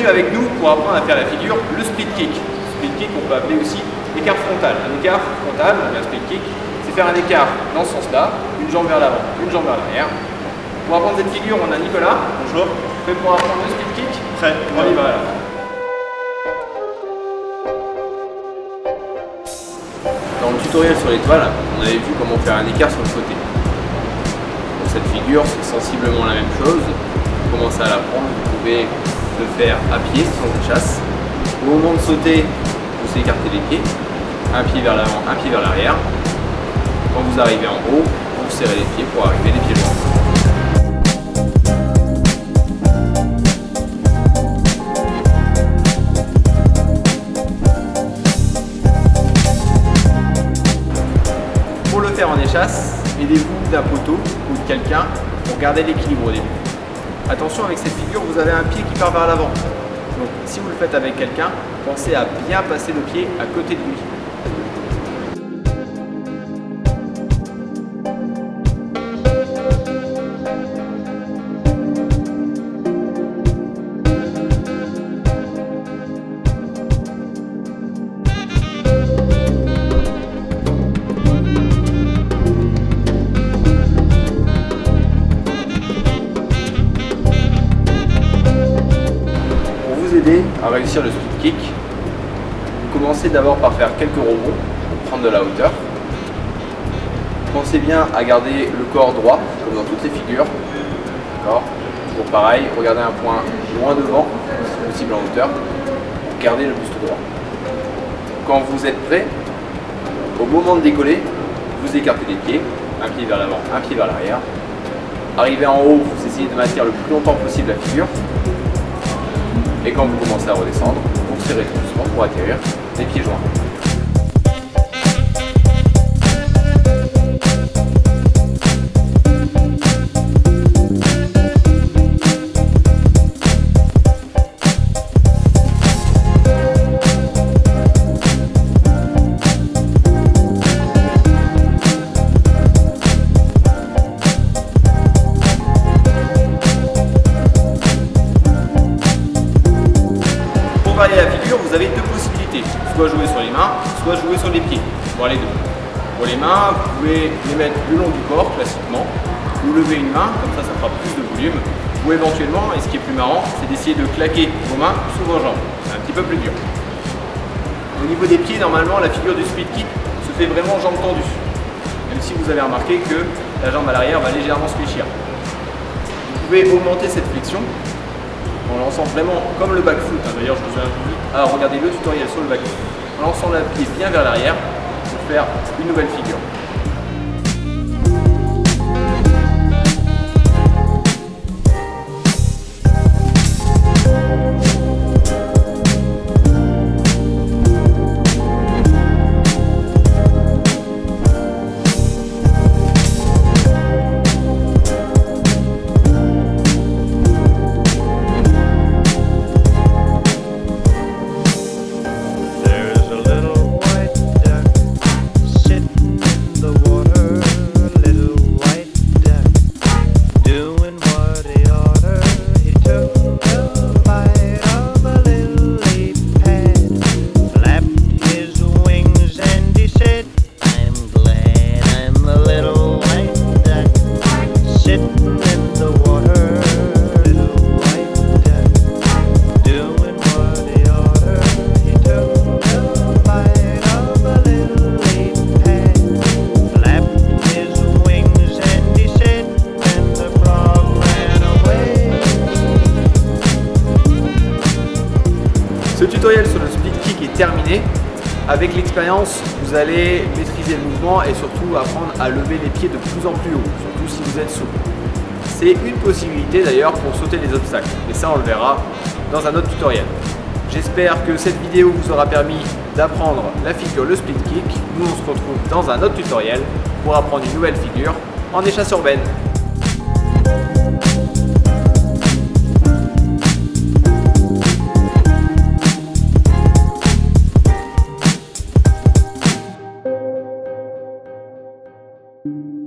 Bienvenue avec nous pour apprendre à faire la figure le split kick. Split kick, on peut appeler aussi écart frontal. Un écart frontal, un split kick, c'est faire un écart dans ce sens-là, une jambe vers l'avant, une jambe vers l'arrière. Pour apprendre cette figure, on a Nicolas. Bonjour. Prêt pour apprendre le split kick? Prêt. On y va là. Dans le tutoriel sur l'étoile, on avait vu comment faire un écart sur le côté. Pour cette figure, c'est sensiblement la même chose. Pour commencer à l'apprendre, vous pouvez le faire à pied sans échasse. Au moment de sauter, vous écartez les pieds, un pied vers l'avant, un pied vers l'arrière. Quand vous arrivez en haut, vous serrez les pieds pour arriver les pieds joints. Pour le faire en échasse, aidez-vous d'un poteau ou de quelqu'un pour garder l'équilibre au début. Attention, avec cette figure, vous avez un pied qui part vers l'avant. Donc si vous le faites avec quelqu'un, pensez à bien passer le pied à côté de lui. À réussir le split kick, vous commencez d'abord par faire quelques rebonds pour prendre de la hauteur. Pensez bien à garder le corps droit, comme dans toutes les figures. Toujours pareil, regardez un point loin devant, si possible en hauteur, pour garder le buste droit. Quand vous êtes prêt, au moment de décoller, vous écartez les pieds, un pied vers l'avant, un pied vers l'arrière. Arrivé en haut, vous essayez de maintenir le plus longtemps possible la figure. Et quand vous commencez à redescendre, vous serrez tout doucement pour atterrir les pieds joints. Pour varier la figure, vous avez deux possibilités, soit jouer sur les mains, soit jouer sur les pieds, voire les deux. Pour les mains, vous pouvez les mettre le long du corps, classiquement, ou lever une main, comme ça fera plus de volume, ou éventuellement, et ce qui est plus marrant, c'est d'essayer de claquer vos mains sous vos jambes, c'est un petit peu plus dur. Au niveau des pieds, normalement, la figure du split kick se fait vraiment jambes tendues, même si vous avez remarqué que la jambe à l'arrière va légèrement se fléchir. Vous pouvez augmenter cette flexion en lançant vraiment comme le back foot. D'ailleurs, je vous invite à regarder le tutoriel sur le back foot. En lançant le pied bien vers l'arrière pour faire une nouvelle figure. Ce tutoriel sur le split kick est terminé. Avec l'expérience, vous allez maîtriser le mouvement et surtout apprendre à lever les pieds de plus en plus haut, surtout si vous êtes souple. C'est une possibilité d'ailleurs pour sauter les obstacles, mais ça on le verra dans un autre tutoriel. J'espère que cette vidéo vous aura permis d'apprendre la figure le split kick. Nous on se retrouve dans un autre tutoriel pour apprendre une nouvelle figure en échasse urbaine. Thank you.